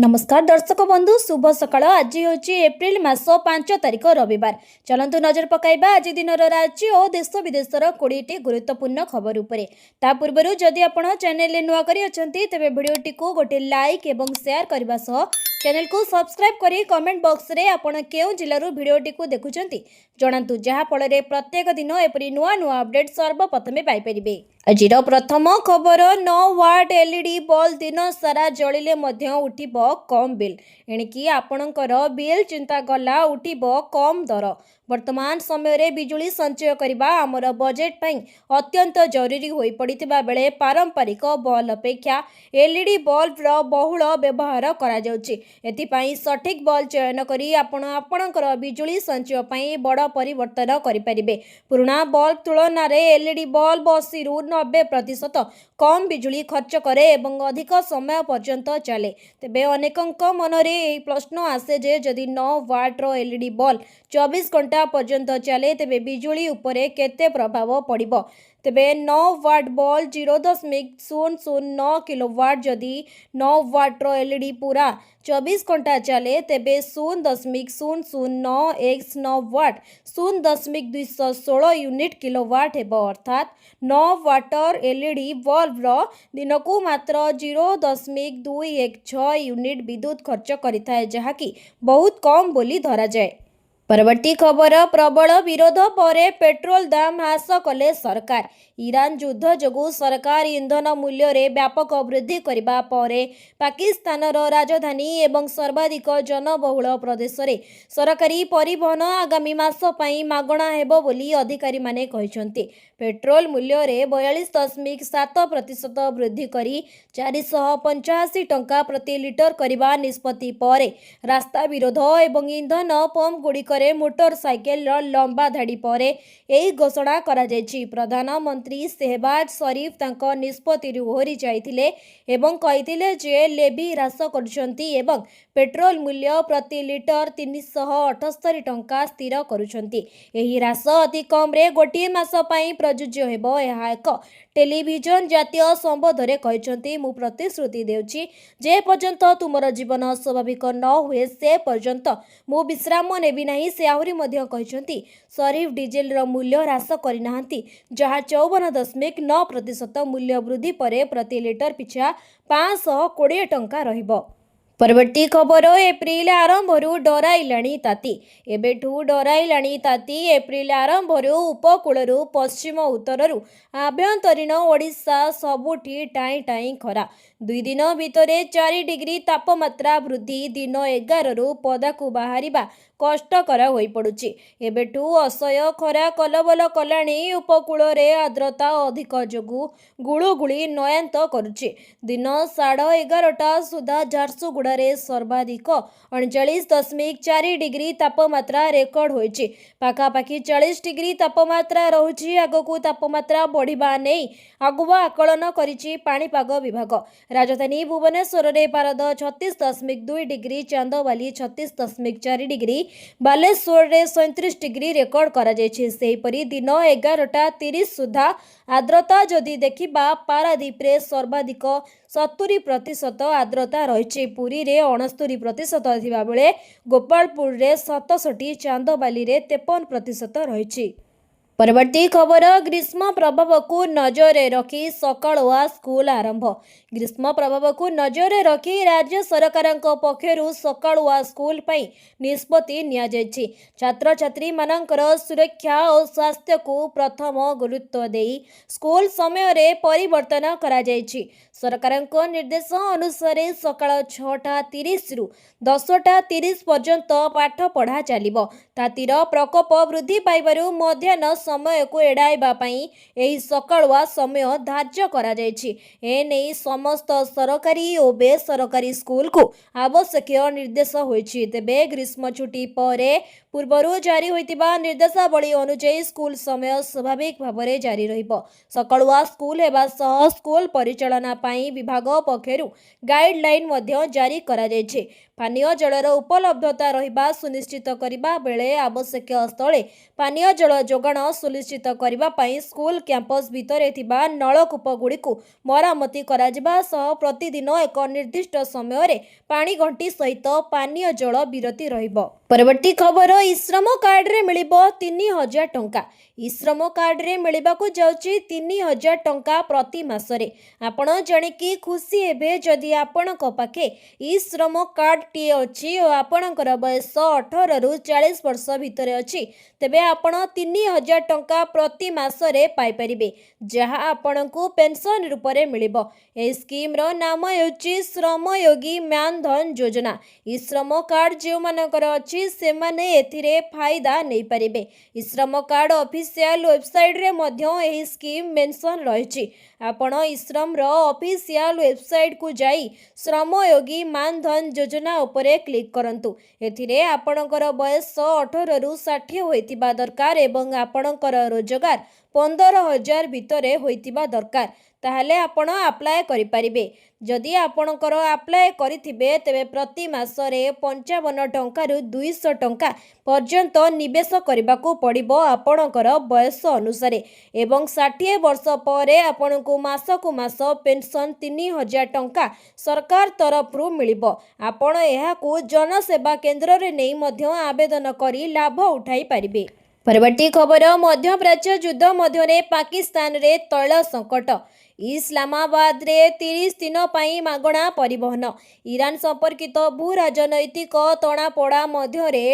नमस्कार दर्शक बंधु शुभ सकाळ। आज हूँ एप्रिल मास 5 तारिख रविवार। चलतु नजर पकाइबा आज दिन राज्य और देश विदेशर 20टी गुरुत्वपूर्ण खबर उपरे। ता पूर्व जदि आपण चैनल नुआ करी अछंती तेबे वीडियोटी को गोटे लाइक एवं शेयर करबा सह चैनल को सब्सक्राइब करी कमेंट बॉक्स रे आपण केउ जिल्लारू वीडियोटी को देखुचंती जणांतु जहा फଳରେ प्रत्येक दिन एपरी नुआ नुआ अपडेट सर्वप्रथमे पाई परिबे। आजिर प्रथम खबर 9 वाट एलईडी बल्ब दिन सारा जलिले मध्य उठिबो कम बिल। एणिकी आपणकर बिल चिंता गला उठिबो कम दर। वर्तमान समय रे बिजुली संचय करबा आमर बजेट पई अत्यंत जरूरी होई पड़िथिबा बेले पारंपरिक बल्ब अपेक्षा एलईडी बल्ब रो बहुल व्यवहार करा जाउची। एथि पई सठिक बल्ब चयन करी आपणकर बिजुली संचय पई बड़ परिवर्तन करि परिबे। पुराना बल्ब तुलना रे एलईडी बल्ब 80 रु 90% कम बिजुली खर्च करे एवं अधिक समय पर्यंत चले। तेबे अनेकंक मनरे एही प्रश्न आसे जे जदि 9 वाट रो एलईडी बल्ब 24 घंटा पर्यंत चले तेबे बिजुली उपरे केते प्रभाव पड़िबो। तेबे 9 वाट बल्ब 0.009 किलोवाट जदि 9 वाट रो एलईडी पूरा 24 घंटा चले तेबे 0.009 x 9 वाट 0.216 यूनिट किलोवाट हेबो। अर्थात 9 वाटर एलईडी बल्ब रो दिनकू मात्र 0.216 यूनिट विद्युत खर्च करिथाए जहाँकि बहुत कम बोली धरा जाए। परवर्ती खबर प्रबल विरोध पर पेट्रोल दाम ह्रास कले सरकार। ईरान युद्ध जोगु सरकार इंधन मूल्य रे व्यापक वृद्धि करबा परे पाकिस्तान राजधानी एवं सर्वाधिक जनबहुल प्रदेश रे सरकारी परिवहन आगामी मास पई मागणा हेबो बोली अधिकारी माने कहिसंती। पेट्रोल मूल्य रे 42.7% वृद्धि करी 485 टंका प्रति लिटर करबा निष्पत्ति परे रास्ता विरोध एवं इंधन पंप गुड़ी मोटरसाइकेल लंबा धाड़ी पर यही घोषणा करा जायछि। प्रधानमंत्री शहबाज शरीफ तांको निष्पत्ति ओहरी जाइथिले एवं कहिथिले जे लेवी ह्रास करुछंती एवं पेट्रोल मूल्य प्रति लिटर 378 टंका स्थिर करुछंती। एही ह्रास अति कम रे गोटे मास पई प्रযোज्य हेबो। एहा एक टेलीविजन जातीय संबोधन कहिसंती मु प्रतिश्रुति देउछि जे पर्यंत तुमर जीवन स्वाभाविक न हुए से पर्यंत मु विश्राम नेबी नहीं। से आहरी मध्य कहिसंती शरीफ डीजेल रो मूल्य ह्रास करिनाहांती जहा 54.9% मूल्य वृद्धि परे प्रति लिटर पिछा 520 टंका रहिबो। परवर्ती खबर एप्रिल आरंभरू डराइलाणी ताती। एबेठू डराइलाणी ताती। एप्रिल आरंभरू उपकूलरू पश्चिम उत्तररू आभ्यंतरीण ओडिशा सबुठी टाई टाई खरा। 2 दिन भितरे 4 डिग्री तापमात्रा वृद्धि। दिन 11 रु पदाकू बाहरिबा कष्टकर होई पड़ुची। एबेठू असह्य खरा कलबल कलाणी। उपकूल रे आर्द्रता अधिक जोगु गुळुगुळी नयांत करुची। दिन 11:30 सुधा झारसुगुड़ा रे सर्वाधिक 39.4 डिग्री तापमात्रा रेकर्ड होईची। पाखापाखी 40 डिग्री तापमात्रा रहुची। आगकू तापमात्रा बढ़िबा नै आगुआ आकलन करिची पाणीपाग विभाग। राजधानी भुवनेश्वर रे पारद 36.2 डिग्री, चांदवाली 36.4 डिग्री, बालेश्वर रे 37 डिग्री रेकर्ड करा जायछि। सेहीपरि दिन 11:30 सुधा आर्द्रता जदि देखिबा पारादीप रे सर्वाधिक 70% आर्द्रता रही। पुरी रे 69% थिबा बेले गोपालपुर रे 67, चांदबाली रे 53% रही। परवर्ती खबर ग्रीष्म प्रभाव को नजरे रखी सकाळुआ स्कूल आरंभ। ग्रीष्म प्रभाव को नजरे रखी राज्य सरकार पक्षरु सकाळुआ स्कूल पई निष्पत्ति निया जायछि। छात्र छात्री मानकर सुरक्षा और स्वास्थ्य को प्रथम गुरुत्व देई स्कूल समय रे परिवर्तन करा जायछि। सरकार निर्देश अनुसार सकाळ 6:30 रु 10:30 पर्यंत पाठ पढ़ा चलिबो। तातीर प्रकोप वृद्धि पाइबारु मध्याह्न समय को एड़ाइबा पई एही सकाळुआ समय धार्य करा जायछि। ए नै समस्त सरकारी और बेसरकारी स्कूल को आवश्यक निर्देश होइछि। तेबे ग्रीष्म छुट्टी परे ପୂର୍ବରୁ ଜାରି ହୋଇଥିବା ନିର୍ଦ୍ଦେଶାବଳୀ ଅନୁଯାୟୀ ସ୍କୁଲ ସମୟ ସ୍ୱାଭାବିକ ଭାବରେ ଜାରି ରହିବ। ସକାଳୁଆ ସ୍କୁଲ ହେବା ସହ ସ୍କୁଲ ପରିଚାଳନା ପାଇଁ ବିଭାଗ ପକ୍ଷରୁ ଗାଇଡଲାଇନ୍ ମଧ୍ୟ ଜାରି କରାଯାଇଛି। ପାନୀୟ ଜଳର ଉପଲବ୍ଧତା ରହିବା ସୁନିଶ୍ଚିତ କରିବା ବେଳେ ଆବଶ୍ୟକୀୟ ସ୍ଥଳେ ପାନୀୟ ଜଳ ଯୋଗାଣ ସୁନିଶ୍ଚିତ କରିବା ପାଇଁ ସ୍କୁଲ କ୍ୟାମ୍ପସ ଭିତରେ ଥିବା ନଳକୂପଗୁଡ଼ିକୁ ମରାମତି କରାଯିବା ସହ ପ୍ରତିଦିନ ଏକ ନିର୍ଦ୍ଦିଷ୍ଟ ସମୟରେ ପାଣି ଘଣ୍ଟି ସହିତ ପାନୀୟ ଜଳ ବିରତି ରହିବ। ପରବର୍ତ୍ତୀ ଖବର, ଇଶ୍ରମ କାର୍ଡରେ ମିଳିବ 3000 ଟଙ୍କା। ଇଶ୍ରମ କାର୍ଡରେ ମିଳିବାକୁ ଯାଉଛି 3000 ଟଙ୍କା ପ୍ରତି ମାସରେ। ଆପଣ ଜାଣିକି ଖୁସି ହେବେ ଯଦି ଆପଣଙ୍କ ପାଖେ ଇଶ୍ରମ କାର୍ଡଟିଏ ଅଛି ଓ ଆପଣଙ୍କର ବୟସ 18ରୁ 40 ବର୍ଷ ଭିତରେ ଅଛି, ତେବେ ଆପଣ 3000 ଟଙ୍କା ପ୍ରତି ମାସରେ ପାଇପାରିବେ, ଯାହା ଆପଣଙ୍କୁ ପେନସନ ରୂପରେ ମିଳିବ। ଏହି ସ୍କିମ୍ର ନାମ ହେଉଛି ଶ୍ରମୟୋଗୀ ମାନ-ଧନ ଯୋଜନା। ଇଶ୍ରମ କାର୍ଡ ଯେଉଁମାନଙ୍କର ଅଛି ସେମାନେ ଏଥିରେ ଫାଇଦା ନେଇପାରିବେ। ଇଶ୍ରମ କାର୍ଡ ଅଫିସିଆଲ ୱେବସାଇଟରେ ମଧ୍ୟ ଏହି ସ୍କିମ୍ ମେନସନ ରହିଛି। ଆପଣ ଇଶ୍ରମର ଅଫିସିଆଲ ୱେବସାଇଟକୁ ଯାଇ ଶ୍ରମୟୋଗୀ ମାନ-ଧନ ଯୋଜନା ଉପରେ କ୍ଲିକ୍ କରନ୍ତୁ। ଏଥିରେ ଆପଣଙ୍କର ବୟସ 18ରୁ 60 ହୋଇଥିବା ଦରକାର ଏବଂ ଆପଣଙ୍କର ରୋଜଗାର 15,000 ଭିତରେ ହୋଇଥିବା ଦରକାର। ତାହେଲେ ଆପଣ ଆପ୍ଲାଏ କରିପାରିବେ। ଯଦି ଆପଣଙ୍କର ଆପ୍ଲାଏ କରିଥିବେ ତେବେ ପ୍ରତି ମାସରେ 55 ଟଙ୍କାରୁ 200 ଟଙ୍କା ପର୍ଯ୍ୟନ୍ତ ନିବେଶ କରିବାକୁ ପଡ଼ିବ ଆପଣଙ୍କର ବୟସ ଅନୁସାରେ ଏବଂ 60 ବର୍ଷ ପରେ ଆପଣଙ୍କୁ ମାସକୁ ମାସ ପେନସନ 3000 ଟଙ୍କା ସରକାର ତରଫରୁ ମିଳିବ। ଆପଣ ଏହାକୁ ଜନସେବା କେନ୍ଦ୍ରରେ ନେଇ ମଧ୍ୟ ଆବେଦନ କରି ଲାଭ ଉଠାଇ ପାରିବେ। ପରବର୍ତ୍ତୀ ଖବର, ମଧ୍ୟପ୍ରାଚ୍ୟ ଯୁଦ୍ଧ ମଧ୍ୟରେ ପାକିସ୍ତାନରେ ତୈଳ ସଙ୍କଟ। ଇସଲାମାବାଦରେ 30 ଦିନ ପାଇଁ ମାଗଣା ପରିବହନ। ଇରାନ ସମ୍ପର୍କିତ ଭୂ ରାଜନୈତିକ ତଣାପୋଡ଼ା ମଧ୍ୟରେ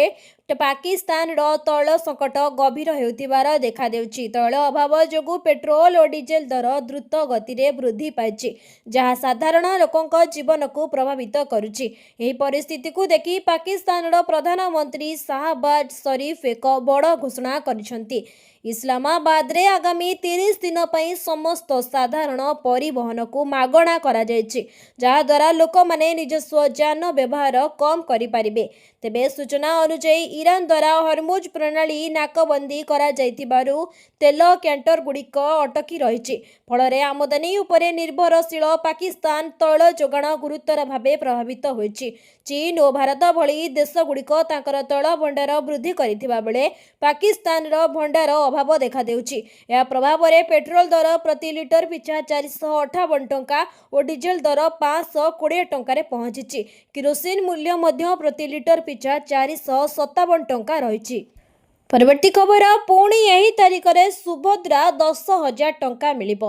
ପାକିସ୍ତାନର ତୈଳ ସଙ୍କଟ ଗଭୀର ହେଉଥିବାର ଦେଖାଦେଉଛି। ତୈଳ ଅଭାବ ଯୋଗୁଁ ପେଟ୍ରୋଲ ଓ ଡିଜେଲ ଦର ଦ୍ରୁତ ଗତିରେ ବୃଦ୍ଧି ପାଇଛି, ଯାହା ସାଧାରଣ ଲୋକଙ୍କ ଜୀବନକୁ ପ୍ରଭାବିତ କରୁଛି। ଏହି ପରିସ୍ଥିତିକୁ ଦେଖି ପାକିସ୍ତାନର ପ୍ରଧାନମନ୍ତ୍ରୀ ଶାହବାଜ ସରିଫ ଏକ ବଡ଼ ଘୋଷଣା କରିଛନ୍ତି। ଇସଲାମାବାଦରେ ଆଗାମୀ 30 ଦିନ ପାଇଁ ସମସ୍ତ ସାଧାରଣ ପରିବହନକୁ ମାଗଣା କରାଯାଇଛି, ଯାହାଦ୍ୱାରା ଲୋକମାନେ ନିଜସ୍ୱ ଯାନ ବ୍ୟବହାର କମ୍ କରିପାରିବେ। ତେବେ ସୂଚନା ଅନୁଯାୟୀ ଇରାନ ଦ୍ୱାରା ହରମୁଜ ପ୍ରଣାଳୀ ନାକବନ୍ଦୀ କରାଯାଇଥିବାରୁ ତେଲ କ୍ୟାଣ୍ଟରଗୁଡ଼ିକ ଅଟକି ରହିଛି। ଫଳରେ ଆମଦାନୀ ଉପରେ ନିର୍ଭରଶୀଳ ପାକିସ୍ତାନ ତୈଳ ଯୋଗାଣ ଗୁରୁତର ଭାବେ ପ୍ରଭାବିତ ହୋଇଛି। ଚୀନ ଓ ଭାରତ ଭଳି ଦେଶଗୁଡ଼ିକ ତାଙ୍କର ତୈଳ ଭଣ୍ଡାର ବୃଦ୍ଧି କରିଥିବା ବେଳେ ପାକିସ୍ତାନର ଭଣ୍ଡାର ଅଭାବ ଦେଖାଦେଉଛି। ଏହା ପ୍ରଭାବରେ ପେଟ୍ରୋଲ ଦର ପ୍ରତି ଲିଟର ପିଛା 458 ଟଙ୍କା ଓ ଡିଜେଲ ଦର 520 ଟଙ୍କାରେ ପହଞ୍ଚିଛି। କିରୋସିନ ମୂଲ୍ୟ ମଧ୍ୟ ପ୍ରତି ଲିଟର ପିଛା 457 ଟଙ୍କା ରହିଛି। ପରବର୍ତ୍ତୀ ଖବର, ପୁଣି ଏହି ତାରିଖରେ ସୁଭଦ୍ରା 10,000 ଟଙ୍କା ମିଳିବ।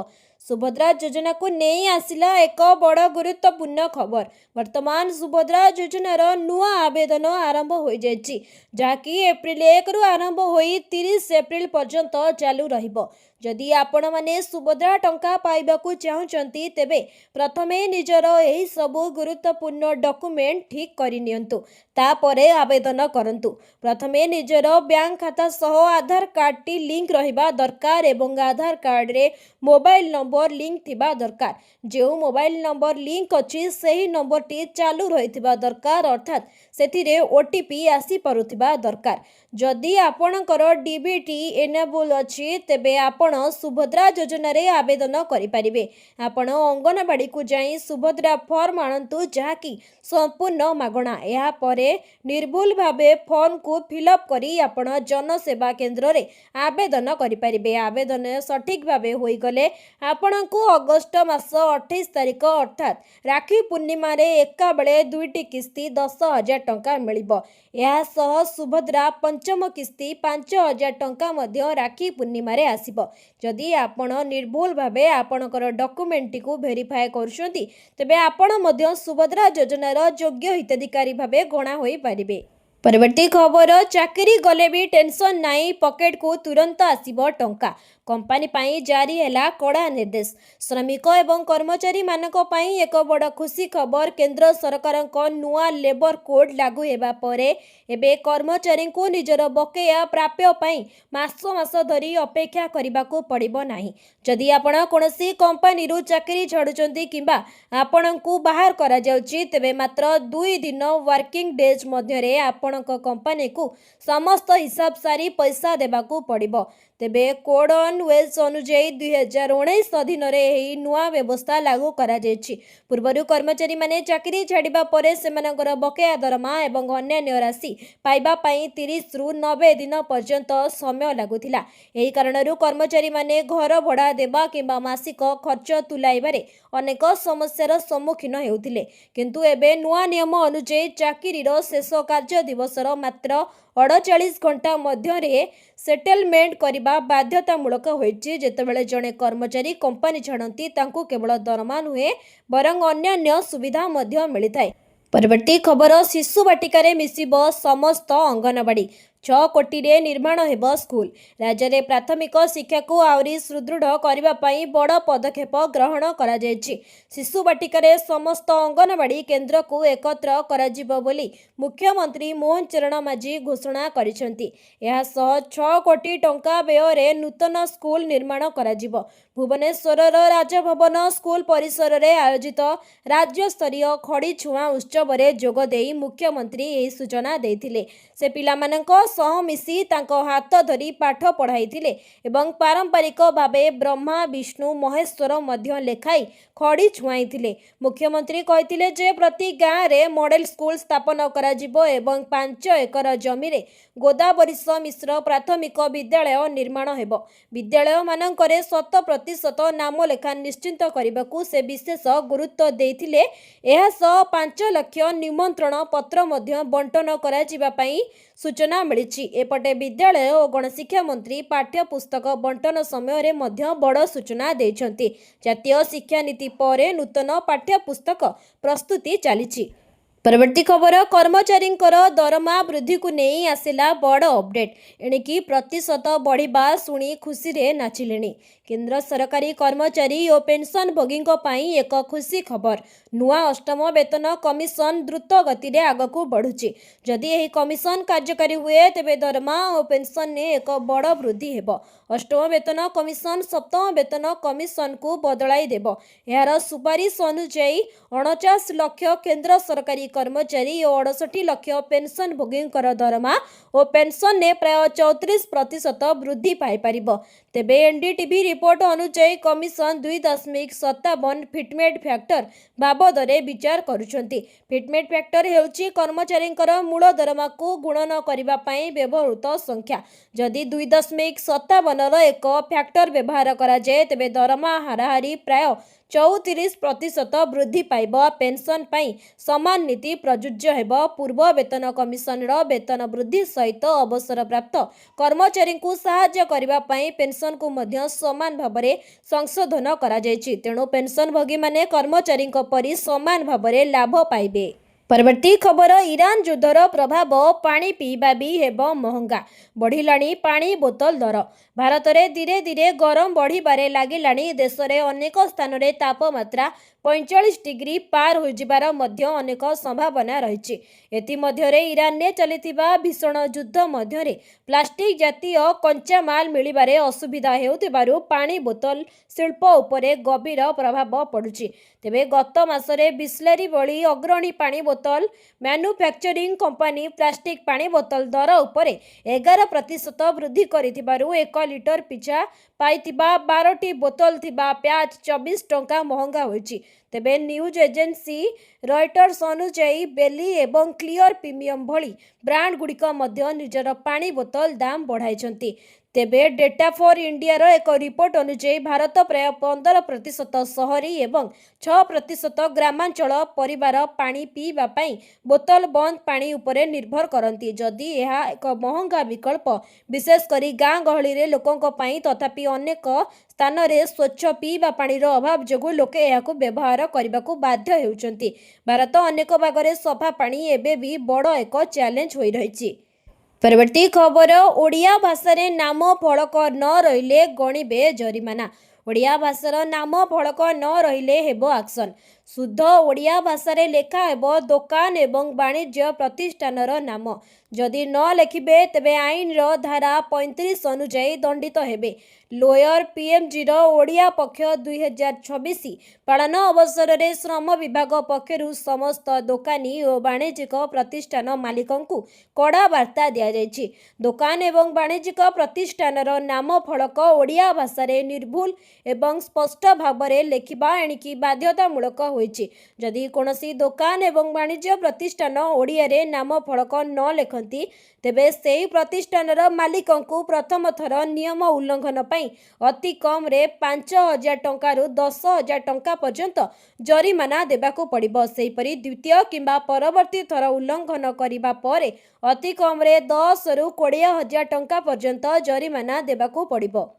ସୁଭଦ୍ରା ଯୋଜନାକୁ ନେଇ ଆସିଲା ଏକ ବଡ଼ ଗୁରୁତ୍ୱପୂର୍ଣ୍ଣ ଖବର। ବର୍ତ୍ତମାନ ସୁଭଦ୍ରା ଯୋଜନାର ନୂଆ ଆବେଦନ ଆରମ୍ଭ ହୋଇଯାଇଛି, ଯାହାକି ଏପ୍ରିଲ 1ରୁ ଆରମ୍ଭ ହୋଇ 30 ଏପ୍ରିଲ ପର୍ଯ୍ୟନ୍ତ ଚାଲୁ ରହିବ। ଯଦି ଆପଣମାନେ ସୁଭଦ୍ରା ଟଙ୍କା ପାଇବାକୁ ଚାହୁଁଛନ୍ତି ତେବେ ପ୍ରଥମେ ନିଜର ଏହି ସବୁ ଗୁରୁତ୍ୱପୂର୍ଣ୍ଣ ଡକୁମେଣ୍ଟ ଠିକ୍ କରିନିଅନ୍ତୁ, ତାପରେ ଆବେଦନ କରନ୍ତୁ। ପ୍ରଥମେ ନିଜର ବ୍ୟାଙ୍କ ଖାତା ସହ ଆଧାର କାର୍ଡଟି ଲିଙ୍କ ରହିବା ଦରକାର ଏବଂ ଆଧାର କାର୍ଡରେ ମୋବାଇଲ ନମ୍ବର ଲିଙ୍କ ଥିବା ଦରକାର। ଯେଉଁ ମୋବାଇଲ ନମ୍ବର ଲିଙ୍କ ଅଛି ସେହି ନମ୍ବରଟି ଚାଲୁ ରହିଥିବା ଦରକାର, ଅର୍ଥାତ୍ ସେଥିରେ OTP ଆସିପାରୁଥିବା ଦରକାର। ଯଦି ଆପଣଙ୍କର DBT ଏନେବୁଲ ଅଛି ତେବେ ଆପଣ ସୁଭଦ୍ରା ଯୋଜନାରେ ଆବେଦନ କରିପାରିବେ। ଆପଣ ଅଙ୍ଗନବାଡ଼ିକୁ ଯାଇ ସୁଭଦ୍ରା ଫର୍ମ ଆଣନ୍ତୁ, ଯାହାକି ସମ୍ପୂର୍ଣ୍ଣ ମାଗଣା। ଏହାପରେ ନିର୍ଭୁଲ ଭାବେ ଫର୍ମକୁ ଫିଲ୍ଅପ୍ କରି ଆପଣ ଜନସେବା କେନ୍ଦ୍ରରେ ଆବେଦନ କରିପାରିବେ। ଆବେଦନ ସଠିକ୍ ଭାବେ ହୋଇଗଲେ ଆପଣଙ୍କୁ ଅଗଷ୍ଟ ମାସ 28 ତାରିଖ ଅର୍ଥାତ୍ ରାକ୍ଷୀ ପୂର୍ଣ୍ଣିମାରେ ଏକାବେଳେ 2ଟି କିସ୍ତି 10,000 ଟଙ୍କା ମିଳିବ। ଏହା ସହ ସୁଭଦ୍ରା ପଞ୍ଚମ କିସ୍ତି 5,000 ଟଙ୍କା ମଧ୍ୟ ରାକ୍ଷୀ ପୂର୍ଣ୍ଣିମାରେ ଆସିବ। ଯଦି ଆପଣ ନିର୍ଭୁଲ ଭାବେ ଆପଣଙ୍କର ଡକୁମେଣ୍ଟଟିକୁ ଭେରିଫାଏ କରୁଛନ୍ତି ତେବେ ଆପଣ ମଧ୍ୟ ସୁଭଦ୍ରା ଯୋଜନାର ଯୋଗ୍ୟ ହିତାଧିକାରୀ ଭାବେ ଗଣା ହୋଇପାରିବେ। ପରବର୍ତ୍ତୀ ଖବର, ଚାକିରି ଗଲେ ବି ଟେନସନ ନାହିଁ, ପକେଟକୁ ତୁରନ୍ତ ଆସିବ ଟଙ୍କା। କମ୍ପାନୀ ପାଇଁ ଜାରି ହେଲା କଡ଼ା ନିର୍ଦ୍ଦେଶ। ଶ୍ରମିକ ଏବଂ କର୍ମଚାରୀମାନଙ୍କ ପାଇଁ ଏକ ବଡ଼ ଖୁସି ଖବର। କେନ୍ଦ୍ର ସରକାରଙ୍କ ନୂଆ ଲେବର କୋଡ୍ ଲାଗୁ ହେବା ପରେ ଏବେ କର୍ମଚାରୀଙ୍କୁ ନିଜର ବକେୟା ପ୍ରାପ୍ୟ ପାଇଁ ମାସ ମାସ ଧରି ଅପେକ୍ଷା କରିବାକୁ ପଡ଼ିବ ନାହିଁ। ଯଦି ଆପଣ କୌଣସି କମ୍ପାନୀରୁ ଚାକିରି ଛାଡ଼ୁଛନ୍ତି କିମ୍ବା ଆପଣଙ୍କୁ ବାହାର କରାଯାଉଛି ତେବେ ମାତ୍ର 2 ଦିନ ୱାର୍କିଂ ଡେଜ୍ ମଧ୍ୟରେ ଆପଣ ଆପଣଙ୍କ कंपनी समस्त हिसाब सारी पैसा देबाकू पड़िबो। तेबे कोड ऑन वेल्स अनुଯାयी 2019 अधीन नुआ व्यवस्था लागू करा जायछि। पूर्वरु कर्मचारी माने चाकरी छाड़िबा परे सेमानकर बकेया दरमा एवं अन्य राशि पाइबा पई 30 रु 90 दिन पर्यंत समय लागुथिला। एही कारणरू कर्मचारी माने घर भड़ा देबा किंबा मासिक खर्च तुलाइबारे अनेक समस्यार सम्मुखीन हेउथिले। किंतु एबे नुआ नियम अनुଯାयी चाकरीर शेष कार्य दिवसर मात्र 48 घंटा मध्य सेटलमेंट करने बाध्यतामूलक होइछि। जेतेबेले जड़े कर्मचारी कंपनी छाड़ती तांकू केवल दरमा नुहे बरं अन्य सुविधा मध्य मिलिथाय। परवर्ती खबर शिशु बाटिका मिसिब समस्त अंगनवाड़ी 6 कोटी रे निर्माण हेब स्कूल। राज्य में प्राथमिक शिक्षा को आउरी सुदृढ़ करने बड़ पदक्षेप ग्रहण करा जायछि। शिशु बाटिका समस्त अंगनवाड़ी केन्द्र को एकत्र कराजिबो बोली मुख्यमंत्री मोहन चरण माझी घोषणा करिसेंति। एहा सह 6 कोटी टंका व्यय नूतन स्कूल निर्माण कराजिबो। भुवनेश्वर राजभवन स्कूल परिसर में आयोजित राज्य स्तरीय खड़ी छुआ उत्सव में जोगदे मुख्यमंत्री यही सूचना देथिले। से पिलामानंक सह मिसी तांको हाथ धरी पाठ पढ़ाइथिले एवं पारंपरिक भावे ब्रह्मा विष्णु महेश्वर मध्य लेखाई खड़ी छुआइथिले। मुख्यमंत्री कहिथिले जे प्रति गाँव रे मॉडल स्कूल स्थापन कराजिबो एवं 5 एकर जमी रे गोदावरीश मिश्र प्राथमिक विद्यालय निर्माण हेबो। विद्यालय मानकरे 100% नाम लेखा निश्चित करने से विशेष गुरुत्व देथिले। एहा सह 5 लाख निमंत्रण पत्र मध्य बंटन कराजिबा पई सूचना मिली। एपटे विद्यालय और गणशिक्षा मंत्री पाठ्य पुस्तक बंटन समय मध्य बड़ सूचना देछंती। जातीय शिक्षा नीति पर नूतन पाठ्य पुस्तक प्रस्तुति चली। परवर्ती खबर कर्मचारी दरमा वृद्धि को नहीं आसिला बड़ अपडेट। एणिकी प्रतिशत बढ़िबा शुणी खुशी रे नाचिले। केंद्र सरकारी कर्मचारी और पेंशन भोगी एक खुशी खबर। नुआ अष्टम वेतन कमिशन द्रुत गति रे आगकू बढ़ुची। जदि यही कमिशन कार्यकारी हुए तेबे दरमा और पेंशन ने एक बड़ वृद्धि हेबो। अष्टम वेतन कमिशन सप्तम वेतन कमिशन को बदलाई देबो। यार सुपारिश अनुଯାयी 49 लाख केंद्र सरकारी कर्मचारी और 68 लाख पेंशन भोगी दरमा और पेंशन ने प्राय 34% वृद्धि पाई परिबो। तेबे एनडीटीवी रिपोर्ट अनुଯାयी कमिशन 2.57 फिटमेट फैक्टर बाबद विचार करुछंती। फिटमेट फैक्टर हेउची कर्मचारी मूल दरमा को गुणन करबा पई व्यवहृत संख्या। जदि 2.57 एक फैक्टर व्यवहार करा जाए तेबे दरमा हाराहारी प्राय 34% वृद्धि पाइब। पेंशन पाई समान नीति प्रযোज्य हेब। पूर्व वेतन कमिशन वेतन वृद्धि सहित अवसर प्राप्त कर्मचारी को सहायता करबा पई पेंशन को मध्य समान भाबरे संशोधन करा जायछि। तेणु पेंशन भोगी माने कर्मचारी परि समान भाबरे लाभ पाइबे। परवर्ती खबर ईरान युद्धर प्रभाव पानी पीवा भी हेब महंगा। बढ़िलाणी पानी बोतल दर। भारत में धीरे धीरे गरम बढ़िबारे लागिलाणी। देश में अनेक स्थान में तापमात्रा 45 डिग्री पार हो जिबार मध्य अनेक संभावना रही। एतिमध्यरे ईरान ने चलिथिबा भीषण युद्ध मध्यरे प्लास्टिक जातीय कंचा माल मिलिबारे असुविधा हेउथिबारु पानी बोतल शिल्प उपरे गभीर प्रभाव पड़ुछि। तेबे गत मासरे बिस्लेरी भली अग्रणी पानी बोतल मैन्युफैक्चरिंग कंपनी प्लास्टिक पानी बोतल दर उपरे 11% वृद्धि करिथिबारु 1 लिटर पिछा पाइथिबा 12टी बोतल थिबा प्याज 24 टंका महंगा होइछि। तेबे न्यूज एजेंसी रॉयटर्स अनुଯାयी बेली एवं क्लियर प्रीमियम भली ब्रांड गुड़िक मध्य निजर पानी बोतल दाम बढ़ाइछंती। तेबे डेटा फॉर इंडिया एक रिपोर्ट अनुଯାयी भारत प्राय 15% शहरी एवं 6% ग्रामांचल परिवार पानी पीवा पाई बोतल बंद पानी उपरे निर्भर करती। जदि यह एक महंगा विकल्प विशेष करी गाँ गहली रे लोकों पाई तथापि अनेक स्थान रे स्वच्छ पीवा पानी अभाव जोगु लोके याकु व्यवहार करने को बाध्य हेउचंती। भारत अनेक भागरे सफा पानी एबे भी बड़ एक चैलेंज होई रहिछि। परवर्ती खबर ओडिया भाषा रे नाम फलक न रहिले गणिबे जरिमाना। ओडिया भाषार नाम फलक न रहिले हेबो एक्शन। शुद्ध ओडिया भाषा रे लेखा हेबो दुकान एवं वाणिज्य प्रतिष्ठानर नाम। जदि न लेखिबे तेबे आईन रो धारा 35 अनुଯାୟୀ दंडित हेबे। लोयर पीएमजी रो ओडिया पक्ष 2026 पालन अवसर में श्रम विभाग पक्षरु समस्त दोकानी और वाणिज्यिक प्रतिष्ठान मालिकों को कड़ा वार्ता दिया जायछि। दोकान एवं वाणिज्यिक प्रतिष्ठान नाम फलक ओडिया भाषा रे निर्भुल एवं स्पष्ट भाव में लेखिबा एणिकी बाध्यतामूलक होइछि। जदि कोनोसी दोकान एवं वाणिज्य प्रतिष्ठान ओडिया रे नाम फलक न लेखंती तेबे सेही प्रतिष्ठानर मालिकों को प्रथम थर नियम उल्लंघन पई अति कम रे 5,000 टंकारु 10,000 टंका पर्यंत जरिमाना देबाकू पड़िबो। सेहीपरि द्वितीय किंबा परवर्ती थर उल्लंघन करिबा परे अति कम रे 10 रु 20,000 टंका पर्यंत जरिमाना देबाकू पड़िबो।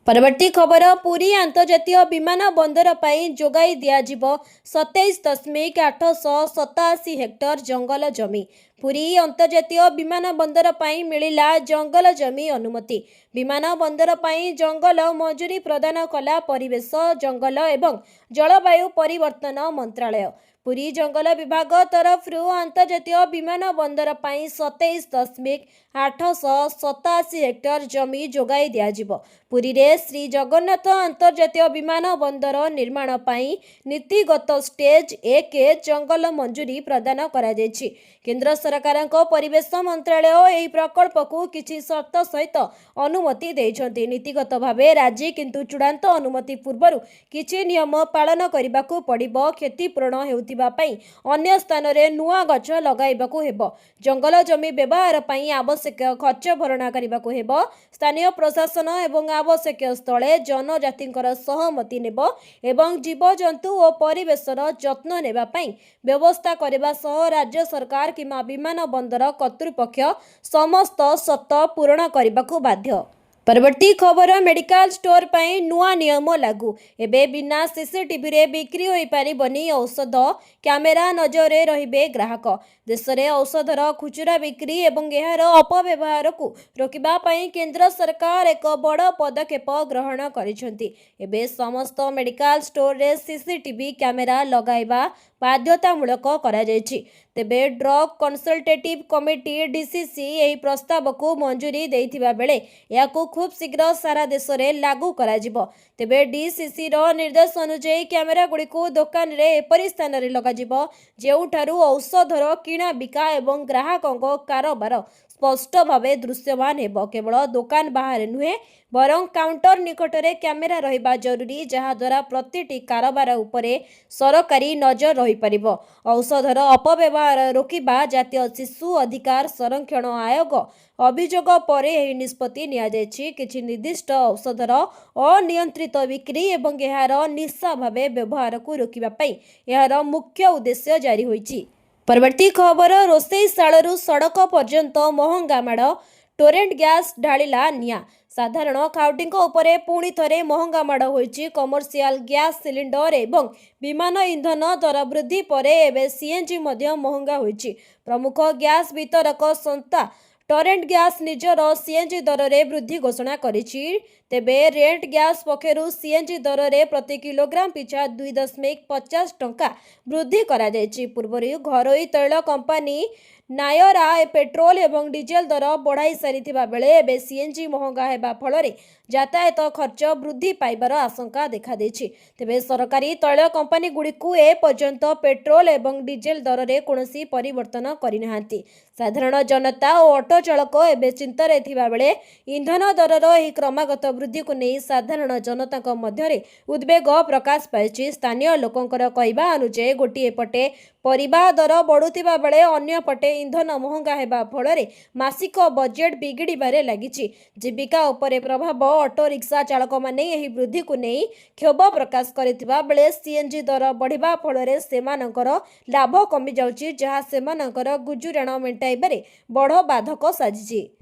परवर्ती खबर पुरी अंतर्जातीय विमान बंदर पर जोगाई दियाजिबो 27.887 हेक्टर जंगल जमी। पुरी अंतर्जातीय विमान बंदर पर मिलिला जंगल जमी अनुमति। विमान बंदर पर जंगल मंजूरी प्रदान कला परिवेश जंगल एवं जलवायु परिवर्तन मंत्रालय। पुरी जंगल विभाग तरफ अंतर्जातीय विमान बंदर पर 27.887 हेक्टर जमी जोगाई दियाजिबो। पुरी रे श्री जगन्नाथ अंतर्जातीय विमान बंदर निर्माण पर नीतिगत स्टेज 1 जंगल मंजूरी प्रदान करा जायछि। केंद्र सरकार परिवेश मंत्रालय यह प्रकल्प को किसी शर्त सहित अनुमति देइछन्ति। नीतिगत भावे राजी किंतु चूड़ांत अनुमति पूर्व किछि नियम पालन करबाकू पड़िबो। क्षतिपूरण हेउथिबा पई अन्य स्थान रे नुआ गछ लगाइबाकू हेबो। जंगल जमी व्यवहार पई आवश्यक खर्च भरणा करबाकू हेबो। स्थानीय प्रशासन एवं आवश्यक स्थले जनजातिंकर सहमति नेबो एवं जीवजंतु और परिवेशर जत्न नेबा पई व्यवस्था करबा सह राज्य सरकार किंबा विमान बंदर कर्तृपक्ष समस्त शर्त पूरण करबाकू बाध्य। परवर्ती खबर मेडिकल स्टोर पर नुआ नियम लागू। एबे बिना सीसीटीवी रे बिक्री होई पारिबनी औषध। कैमेरा नजर रहिबे ग्राहक। देश में औषधर खुचरा बिक्री एवं यार अपव्यवहार को रोकिबा पई केंद्र सरकार एक बड़ पदक्षेप ग्रहण करिसेंति। एबे समस्त मेडिकल स्टोर रे सीसीटीवी कैमेरा लगाइबा बाध्यतामूलक करा जायछि। तेबे ड्रग कंसल्टेटिव कमिटी डीसीसी एही प्रस्ताव को मंजूरी देइथिबा बेले याकू खूब शीघ्र सारा देश में लागू करा जिवो। तेबे डीसीसी रो निर्देश अनुसार कैमेरा गुड़ी को दुकान रे एपरि स्थान रे लगा जिवो जेउठारु औषधर किणा बिका एवं ग्राहकों कारोबार स्पष्ट भावे दृश्यमान हेबो। केवल दुकान बाहर नुहे बरं काउंटर निकटरे कैमेरा रहिबा जरूरी जहा द्वारा प्रतिटी कारोबार उपरे सरकारी नजर रही परिबो। औषधर अपव्यवहार रोकिबा जातीय शिशु अधिकार संरक्षण आयोग अभियोग पर यह निष्पत्ति निया जायछि। किछि निर्दिष्ट औषधर अनियंत्रित बिक्री एवं यार निशा भावे व्यवहार को रोकिबा पई यार मुख्य उद्देश्य जारी होइछि। परवर्ती खबर रोषेईशालू सड़क पर्यंत महंगा माड़ टोरेंट गैस ढालिला निया। साधारण खाउटी उपरे पुणी थरे महंगा माड़ होइछि। कमर्शियल गैस सिलिंडर एवं विमान इंधन दर वृद्धि पर एवं सीएनजी मध्य महंगा होइछि। प्रमुख गैस वितरक संस्था टोरेंट गैस निजर सीएनजी दर रे वृद्धि घोषणा करिछि। तेबे रेंट गैस पक्षरु सीएनजी दर रे प्रति किलोग्राम पिछा 2.50 टंका वृद्धि करा जायछि। पूर्वरु घरोई तैल कंपनी नायरा पेट्रोल एवं डीजेल दर बढ़ाई सारिथिबा बेले एबे सीएनजी महंगा हेबा फଳରେ यातायात खर्च वृद्धि पाइबार आशंका देखा देछि। तेबे सरकारी तैल कंपनी गुड़िकु ए पर्यंत पेट्रोल एवं डीजेल दर रे कोनोसी परिवर्तन करिनाहांती। साधारण जनता और ऑटो चालक एबे चिंतारे थिबा बेले इंधन दरर एही क्रमागत वृद्धि को नहीं साधारण जनता मध्य उद्वेग प्रकाश पाइछि। स्थानीय लोकंकर कहवा अनुसार गोटे पटे परिबा दर बढ़ुथिबा बेले अन्य पटे इंधन महंगा हेबा फଳରେ मासिक बजेट बिगिड़बारे लागिछि। जीविका उपरे प्रभाव ऑटो रिक्शा चालक माने एही वृद्धि को नहीं क्षोभ प्रकाश करथिबा बेले सीएनजी दर बढ़िबा फଳରେ सेमानकर लाभ कमी जाउछि जहा सेमानकर गुजुराण मेंटाइबारे बड़ बाधक साजिछि।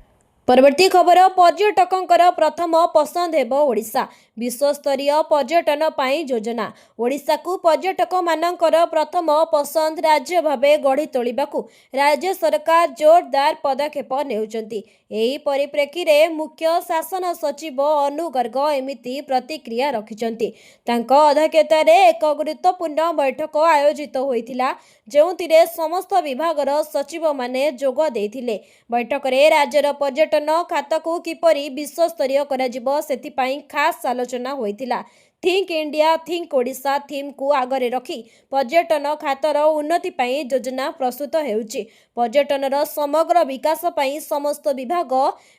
परवर्ती खबर पर्यटकों प्रथम पसंद हेबो ओडिशा। विश्वस्तरीय पर्यटन पाई योजना ओडिशा को पर्यटक मानकर प्रथम पसंद राज्य भावे गढ़ी तोलिबाकू राज्य सरकार जोरदार पदक्षेप नेउचंती। एही परिप्रेक्षी रे मुख्य शासन सचिव अनु गर्ग एमिति प्रतिक्रिया रखिचंती। तांको अध्यक्षतार एक गुरुत्वपूर्ण बैठक आयोजित होइथिला जोंथिरे समस्त विभागर सचिव माने जोग देइथिले। बैठक रे राज्यर पर्यटन खाता को किपरि विश्वस्तरीय कराजिबो सेथिपाई खास आलोचना होइथिला। Think India think Odisha theme को आगरे रखी पर्यटन खातर उन्नति पाई योजना प्रस्तुत हेउची। पर्यटनर समग्र विकास पाई समस्त विभाग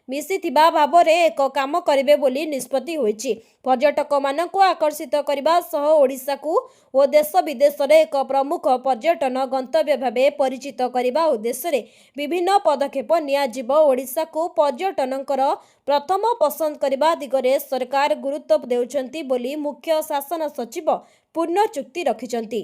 मिसिथिबा भाबरे एक काम करिवे बोली निष्पत्ति होइची। पर्यटक मानक आकर्षित करबा सह ओडिशा को ओ देश विदेश रे एक प्रमुख पर्यटन गंतव्य भावे परिचित करबा उद्देश्य रे विभिन्न पदक्षेप नियाजिब। ओडिशा को पर्यटनकर प्रथम पसंद करबा दिगरे सरकार गुरुत्व देउछंती बोली मुख्य शासन सचिव पूर्ण चुक्ति रखिचंती।